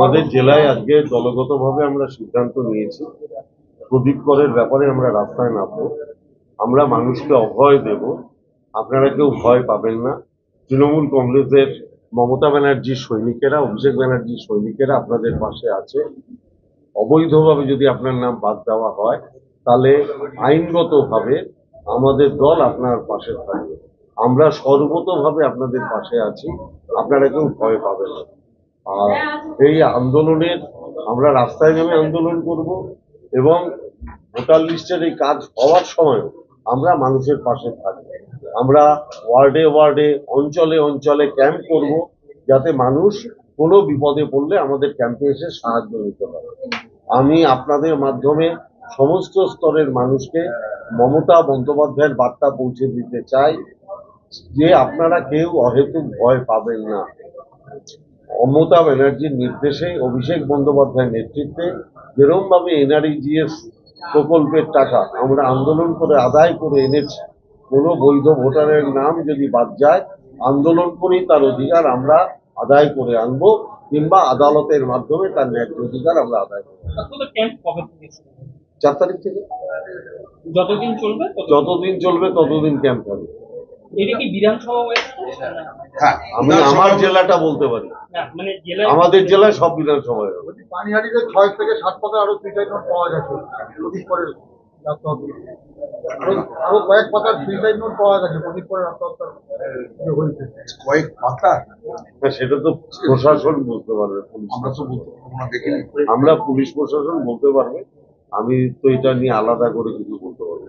আমাদের জেলায় আজকে দলগতভাবে আমরা সিদ্ধান্ত নিয়েছি, প্রদীপ করের ব্যাপারে আমরা রাস্তায় নামবো। আমরা মানুষকে অভয় দেব, আপনারা কেউ ভয় পাবেন না। তৃণমূল কংগ্রেসের মমতা ব্যানার্জির সৈনিকেরা, অভিষেক ব্যানার্জির সৈনিকেরা আপনাদের পাশে আছে। অবৈধভাবে যদি আপনার নাম বাদ দেওয়া হয় তাহলে আইনগতভাবে আমাদের দল আপনার পাশে থাকবে। আমরা সর্বতভাবে আপনাদের পাশে আছি, আপনারা কেউ ভয় পাবেন না। আর এই আন্দোলনের আমরা রাস্তায় নেমে আন্দোলন করব এবং ভোটার লিস্টের এই কাজ হওয়ার সময় আমরা মানুষের পাশে থাকব। আমরা ওয়ার্ডে ওয়ার্ডে, অঞ্চলে অঞ্চলে ক্যাম্প করব, যাতে মানুষ কোনো বিপদে পড়লে আমাদের ক্যাম্পে এসে সাহায্য নিতে পারে। আমি আপনাদের মাধ্যমে সমস্ত স্তরের মানুষকে মমতা বন্দ্যোপাধ্যায়ের বার্তা পৌঁছে দিতে চাই যে আপনারা কেউ অহেতুক ভয় পাবেন না। মমতা ব্যানার্জির নির্দেশে, অভিষেক বন্দ্যোপাধ্যায়ের নেতৃত্বে যেরকম ভাবে এনআরইজিএস প্রকল্পের টাকা আমরা আন্দোলন করে আদায় করে এনেছি, কোনো বৈধ ভোটারের নাম যদি বাদ যায়, আন্দোলন করেই তার অধিকার আমরা আদায় করে আনবো, কিংবা আদালতের মাধ্যমে তার ন্যায্য অধিকার আমরা আদায় করবো। 4 তারিখ থেকে যতদিন চলবে ততদিন ক্যাম্প হবে। হ্যাঁ, আমি আমার জেলাটা বলতে পারি, আমাদের জেলায় সব বিধানসভা হবে। পানিহাটিতে 6 থেকে 7 পাতা আরো সুইসাইড নোট পাওয়া গেছে। প্রদীপ করের আরো কয়েক পাতার সুইসাইড নোট পাওয়া গেছে প্রদীপ করের আত্মহত্যা হয়েছে। কয়েক পাতা? সেটা তো প্রশাসন বলতে পারবে, আমরা পুলিশ প্রশাসন বলতে পারবে। আমি তো এটা নিয়ে আলাদা করে কিছু বলতে পারবো।